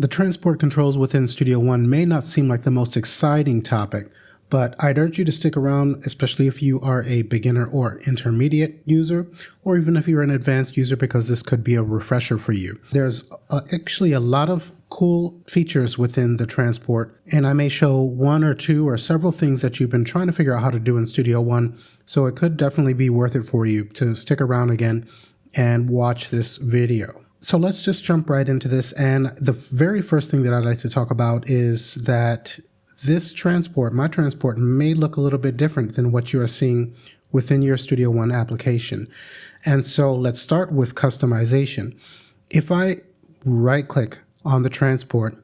The transport controls within Studio One may not seem like the most exciting topic, but I'd urge you to stick around, especially if you are a beginner or intermediate user, or even if you're an advanced user, because this could be a refresher for you. There's actually a lot of cool features within the transport, and I may show one or two or several things that you've been trying to figure out how to do in Studio One, so it could definitely be worth it for you to stick around again and watch this video. So let's just jump right into this, and the very first thing that I'd like to talk about is that this transport, my transport, may look a little bit different than what you are seeing within your Studio One application. And so let's start with customization. If I right click on the transport,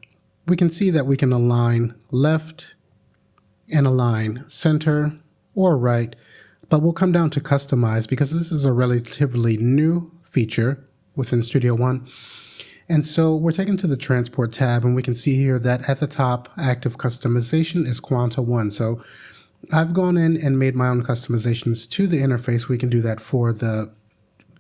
we can see that we can align left and align center or right, but we'll come down to customize because this is a relatively new feature within Studio One. And so we're taken to the transport tab, and we can see here that at the top, active customization is Quanta 1. So I've gone in and made my own customizations to the interface. We can do that for the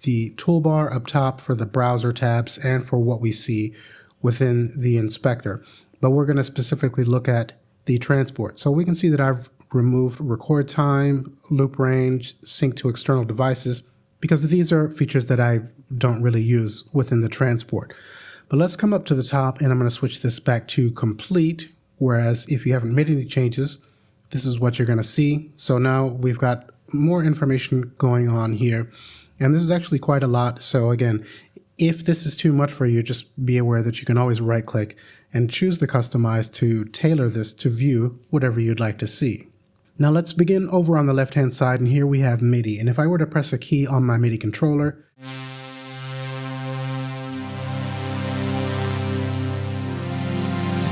toolbar up top, for the browser tabs, and for what we see within the inspector. But we're going to specifically look at the transport. So we can see that I've removed record time, loop range, sync to external devices, because these are features that I don't really use within the transport. But let's come up to the top, and I'm going to switch this back to complete, whereas if you haven't made any changes, this is what you're going to see. So now we've got more information going on here, and this is actually quite a lot. So again, if this is too much for you, just be aware that you can always right click and choose the customize to tailor this to view whatever you'd like to see. Now let's begin over on the left hand side, and here we have MIDI, and if I were to press a key on my MIDI controller,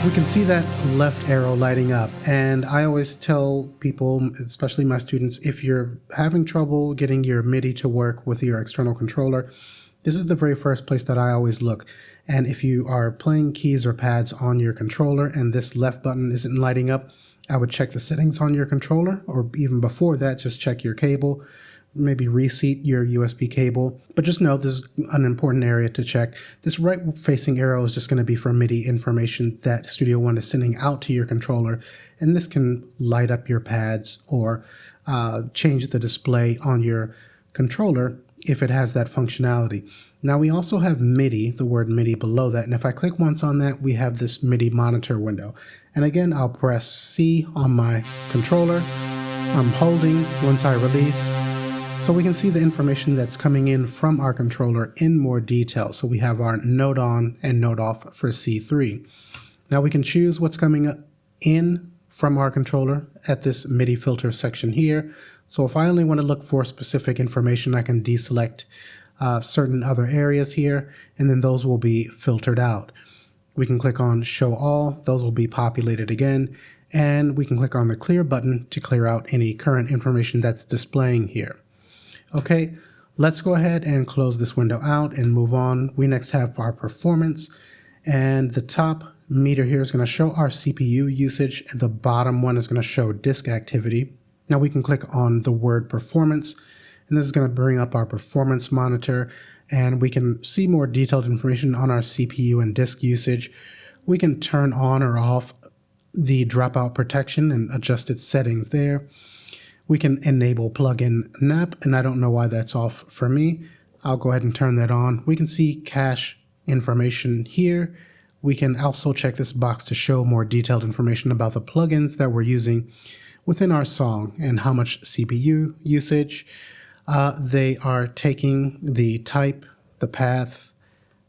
we can see that left arrow lighting up. And I always tell people, especially my students, if you're having trouble getting your MIDI to work with your external controller, this is the very first place that I always look. And if you are playing keys or pads on your controller and this left button isn't lighting up, I would check the settings on your controller, or even before that, just check your cable, maybe reseat your USB cable. But just know this is an important area to check. This right facing arrow is just going to be for MIDI information that Studio One is sending out to your controller, and this can light up your pads or change the display on your controller if it has that functionality. Now we also have MIDI, the word MIDI below that, and if I click once on that, we have this MIDI monitor window. And again, I'll press C on my controller. I'm holding once I release, so we can see the information that's coming in from our controller in more detail. So we have our note on and note off for C3. Now we can choose what's coming in from our controller at this MIDI filter section here. So if I only want to look for specific information, I can deselect certain other areas here, and then those will be filtered out. We can click on Show All, those will be populated again, and we can click on the Clear button to clear out any current information that's displaying here. Okay, let's go ahead and close this window out and move on. We next have our performance, and the top meter here is going to show our CPU usage, and the bottom one is going to show disk activity. Now we can click on the word performance, and this is going to bring up our performance monitor, and we can see more detailed information on our CPU and disk usage. We can turn on or off the dropout protection and adjust its settings there. We can enable plugin NAP, and I don't know why that's off for me. I'll go ahead and turn that on. We can see cache information here. We can also check this box to show more detailed information about the plugins that we're using within our song and how much CPU usage they are taking, the type, the path,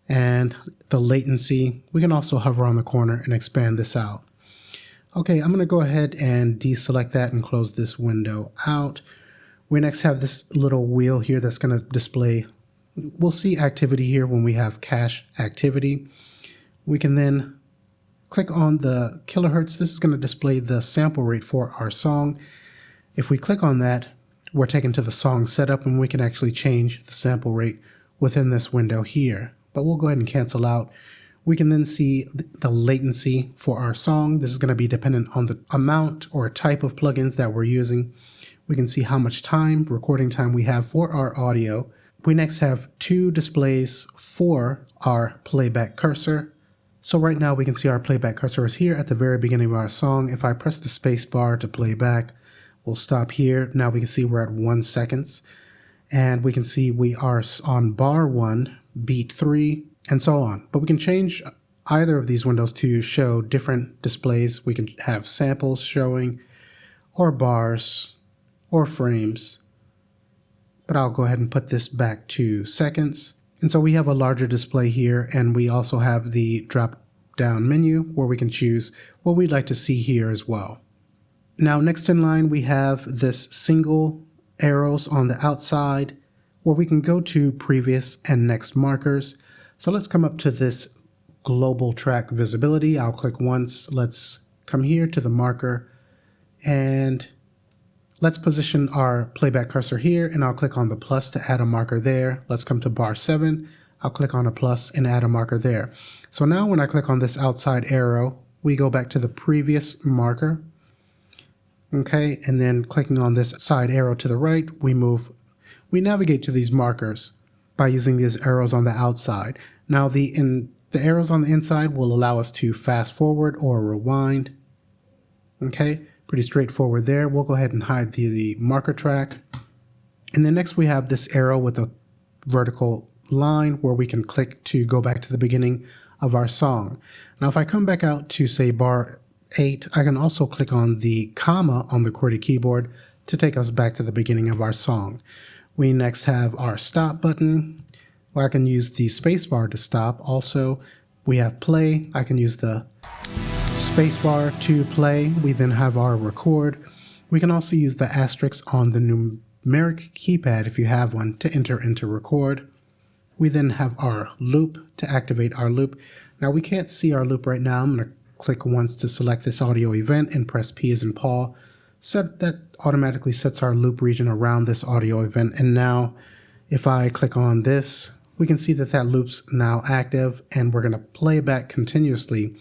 and the latency. We can also hover on the corner and expand this out. Okay, I'm going to go ahead and deselect that and close this window out. We next have this little wheel here that's going to display, we'll see activity here when we have cache activity. We can then click on the kilohertz. This is going to display the sample rate for our song. If we click on that, we're taken to the song setup, and we can actually change the sample rate within this window here. But we'll go ahead and cancel out. We can then see the latency for our song. This is going to be dependent on the amount or type of plugins that we're using. We can see how much time, recording time, we have for our audio. We next have two displays for our playback cursor. So right now we can see our playback cursor is here at the very beginning of our song. If I press the space bar to play back, we'll stop here. Now we can see we're at 1 second. And we can see we are on bar 1, beat 3, and so on. But we can change either of these windows to show different displays. We can have samples showing, or bars, or frames. But I'll go ahead and put this back to seconds. And so we have a larger display here, and we also have the drop down menu where we can choose what we'd like to see here as well. Now next in line we have this single arrows on the outside where we can go to previous and next markers. So let's come up to this global track visibility. I'll click once. Let's come here to the marker and let's position our playback cursor here, and I'll click on the plus to add a marker there. Let's come to bar 7. I'll click on a plus and add a marker there. So now when I click on this outside arrow, we go back to the previous marker. Okay, and then clicking on this side arrow to the right, we navigate to these markers by using these arrows on the outside. Now the arrows on the inside will allow us to fast forward or rewind. Okay, pretty straightforward there. We'll go ahead and hide the marker track. And then next we have this arrow with a vertical line where we can click to go back to the beginning of our song. Now if I come back out to say bar 8, I can also click on the comma on the QWERTY keyboard to take us back to the beginning of our song. We next have our stop button, where I can use the space bar to stop. Also, we have play. I can use the space bar to play. We then have our record. We can also use the asterisk on the numeric keypad, if you have one, to enter into record. We then have our loop to activate our loop. Now we can't see our loop right now. I'm going to click once to select this audio event and press P as in Paul. That automatically sets our loop region around this audio event. And now if I click on this, we can see that loop's now active, and we're going to play back continuously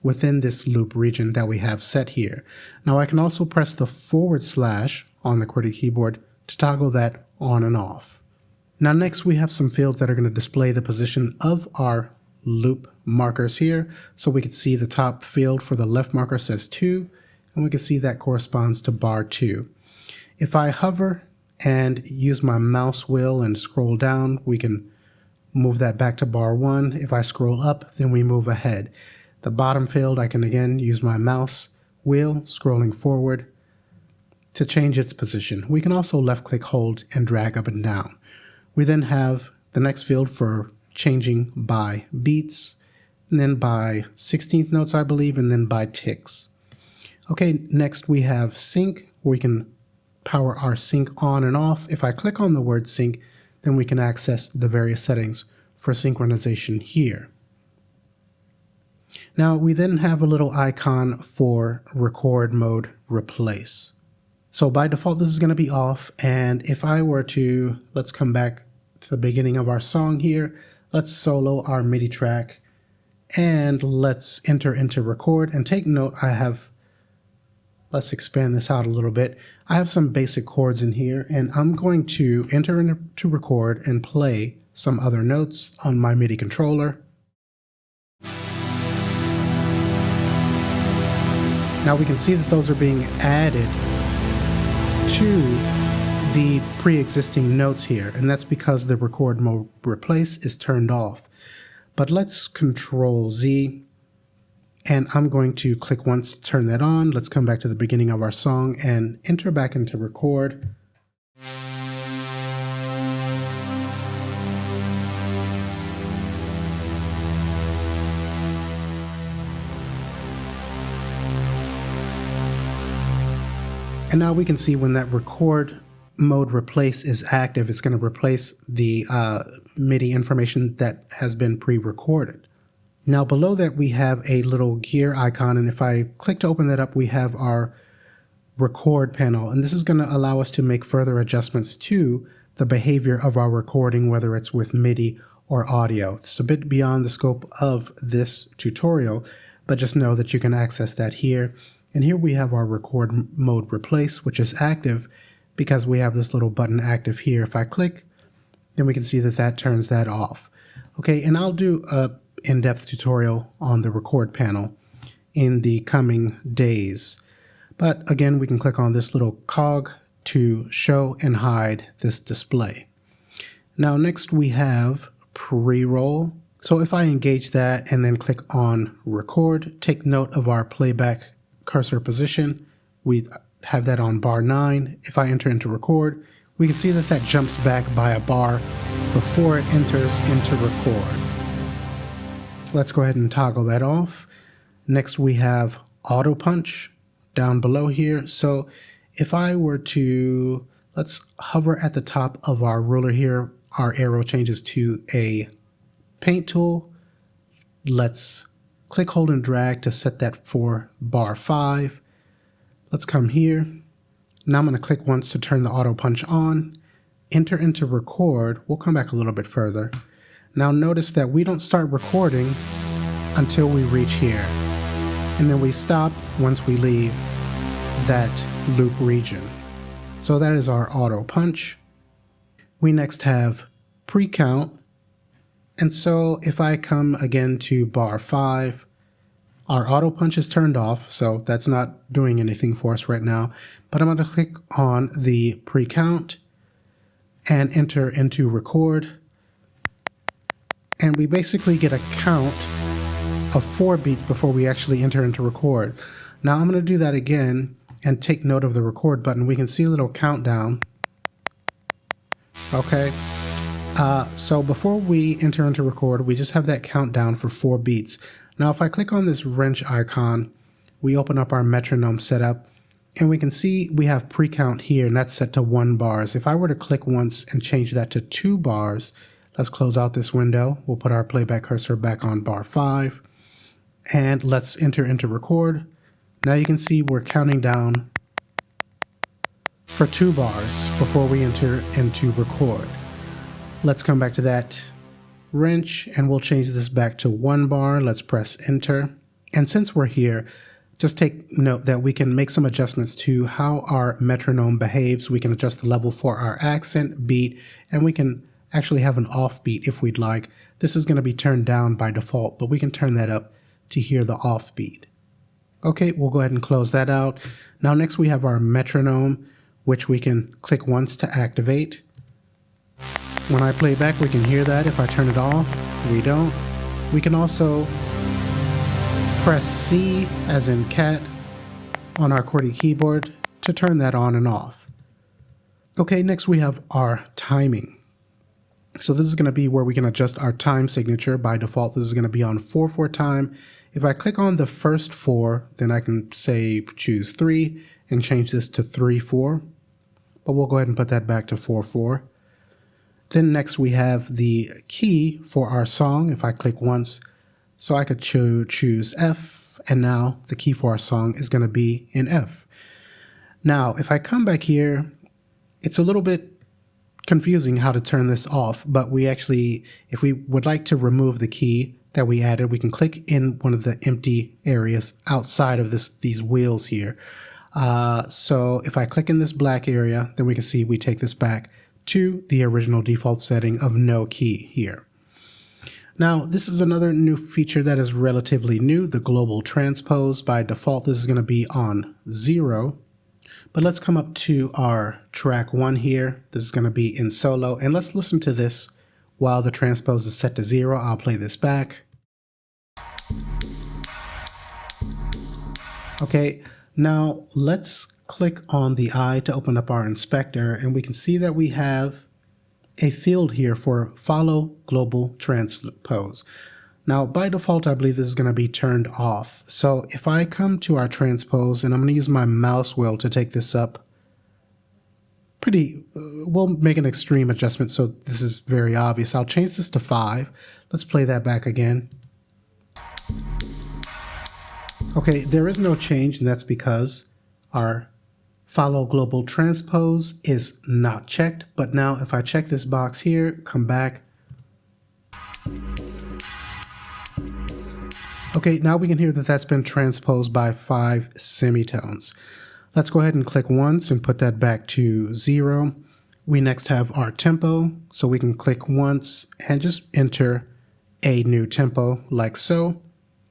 within this loop region that we have set here. Now I can also press the / on the QWERTY keyboard to toggle that on and off. Now next we have some fields that are going to display the position of our loop markers here. So we can see the top field for the left marker says 2, and we can see that corresponds to bar 2. If I hover and use my mouse wheel and scroll down, we can move that back to bar 1. If I scroll up, then we move ahead. The bottom field, I can again use my mouse wheel scrolling forward to change its position. We can also left click, hold, and drag up and down. We then have the next field for changing by beats, and then by 16th notes, I believe, and then by ticks. Okay, next we have sync. We can power our sync on and off. If I click on the word sync, then we can access the various settings for synchronization here. Now we then have a little icon for record mode replace. So by default this is going to be off, and if I were to, let's come back to the beginning of our song here, let's solo our MIDI track and let's enter into record. And take note, let's expand this out a little bit. I have some basic chords in here, and I'm going to enter into record and play some other notes on my MIDI controller. Now we can see that those are being added to the pre-existing notes here, and that's because the record mode replace is turned off. But let's Control Z, and I'm going to click once to turn that on. Let's come back to the beginning of our song and enter back into record. And now we can see when that record mode replace is active, it's going to replace the MIDI information that has been pre-recorded. Now below that we have a little gear icon, and if I click to open that up, we have our record panel, and this is going to allow us to make further adjustments to the behavior of our recording, whether it's with MIDI or audio. It's a bit beyond the scope of this tutorial, but just know that you can access that here. And here we have our record mode replace, which is active because we have this little button active here. If I click, then we can see that that turns that off. Okay, and I'll do a in-depth tutorial on the record panel in the coming days. But again, we can click on this little cog to show and hide this display. Now next we have pre-roll. So if I engage that and then click on record, take note of our playback cursor position. We have that on bar 9. If I enter into record, we can see that that jumps back by a bar before it enters into record. Let's go ahead and toggle that off. Next we have auto punch down below here. So if I were to, let's hover at the top of our ruler here, our arrow changes to a paint tool. Let's click, hold, and drag to set that for bar 5. Let's come here. Now I'm going to click once to turn the auto punch on. Enter into record. We'll come back a little bit further. Now notice that we don't start recording until we reach here. And then we stop once we leave that loop region. So that is our auto punch. We next have pre-count. And so if I come again to bar 5, our auto punch is turned off, so that's not doing anything for us right now. But I'm going to click on the pre-count and enter into record. And we basically get a count of 4 beats before we actually enter into record. Now I'm going to do that again and take note of the record button. We can see a little countdown. Okay. So before we enter into record, we just have that countdown for 4 beats. Now if I click on this wrench icon, we open up our metronome setup and we can see we have pre-count here and that's set to 1 bars. If I were to click once and change that to 2 bars, let's close out this window. We'll put our playback cursor back on bar 5 and let's enter into record. Now you can see we're counting down for 2 bars before we enter into record. Let's come back to that wrench and we'll change this back to 1 bar. Let's press enter. And since we're here, just take note that we can make some adjustments to how our metronome behaves. We can adjust the level for our accent, beat, and we can actually have an off beat if we'd like. This is going to be turned down by default, but we can turn that up to hear the off beat. Okay, we'll go ahead and close that out. Now next we have our metronome, which we can click once to activate. When I play back, we can hear that. If I turn it off, we don't. We can also press C as in cat on our QWERTY keyboard to turn that on and off. Okay, next we have our timing. So this is going to be where we can adjust our time signature. By default, this is going to be on 4/4 time. If I click on the first 4, then I can say choose 3 and change this to 3/4. But we'll go ahead and put that back to 4/4. Then next we have the key for our song. If I click once, so I could choose F, and now the key for our song is going to be in F. Now, if I come back here, it's a little bit confusing how to turn this off, but we actually, if we would like to remove the key that we added, we can click in one of the empty areas outside of these wheels here. So if I click in this black area, then we can see we take this back to the original default setting of no key here. Now, this is another new feature that is relatively new, the global transpose. By default, this is going to be on 0. But let's come up to our track 1 here. This is going to be in solo, and let's listen to this while the transpose is set to 0. I'll play this back. Okay, now let's click on the eye to open up our inspector, and we can see that we have a field here for follow global transpose. Now by default, I believe this is going to be turned off. So if I come to our transpose, and I'm going to use my mouse wheel to take this up we'll make an extreme adjustment so this is very obvious. I'll change this to 5. Let's play that back again. Okay, there is no change, and that's because our follow global transpose is not checked. But now if I check this box here, come back. Okay, now we can hear that that's been transposed by 5 semitones. Let's go ahead and click once and put that back to 0. We next have our tempo, so we can click once and just enter a new tempo like so.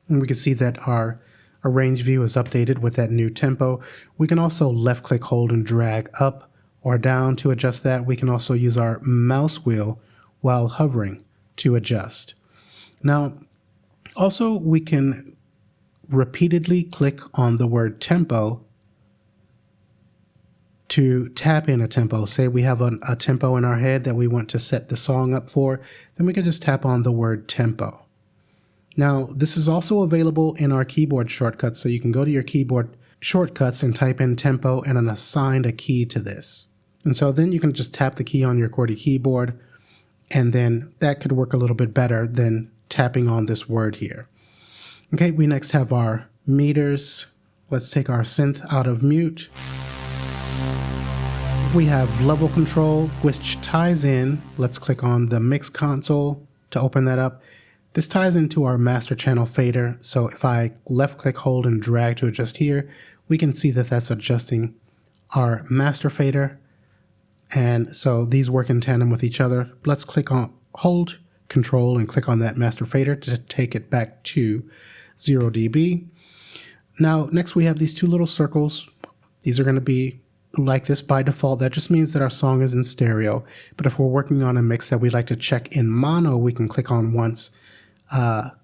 And we can see that our arrange view is updated with that new tempo. We can also left click, hold, and drag up or down to adjust that. We can also use our mouse wheel while hovering to adjust. Now, also we can repeatedly click on the word tempo to tap in a tempo. Say we have a tempo in our head that we want to set the song up for, then we can just tap on the word tempo. Now, this is also available in our keyboard shortcuts, so you can go to your keyboard shortcuts and type in tempo and then assign a key to this. And so then you can just tap the key on your QWERTY keyboard, and then that could work a little bit better than tapping on this word here. Okay, we next have our meters. Let's take our synth out of mute. We have level control, which ties in. Let's click on the mix console to open that up. This ties into our master channel fader. So if I left click, hold, and drag to adjust here, we can see that that's adjusting our master fader. And so these work in tandem with each other. Let's click on hold control and click on that master fader to take it back to 0 dB. Now, next we have these two little circles. These are going to be like this by default. That just means that our song is in stereo. But if we're working on a mix that we'd like to check in mono, we can click on once.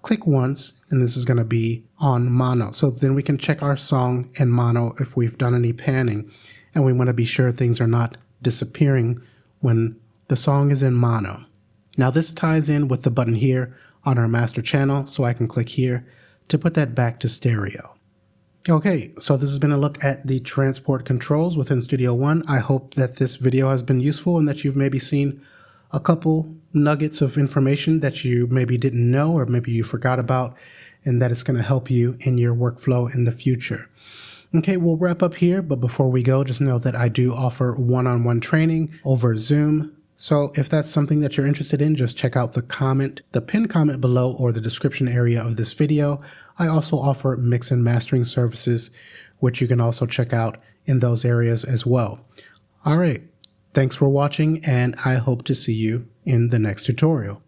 Click once, and this is going to be on mono. So then we can check our song in mono if we've done any panning, and we want to be sure things are not disappearing when the song is in mono. Now this ties in with the button here on our master channel, so I can click here to put that back to stereo. Okay, so this has been a look at the transport controls within Studio One. I hope that this video has been useful and that you've maybe seen a couple nuggets of information that you maybe didn't know or maybe you forgot about, and that it's going to help you in your workflow in the future. Okay, we'll wrap up here, but before we go, just know that I do offer one-on-one training over Zoom. So if that's something that you're interested in, just check out the pinned comment below or the description area of this video. I also offer mix and mastering services, which you can also check out in those areas as well. All right. Thanks for watching, and I hope to see you in the next tutorial.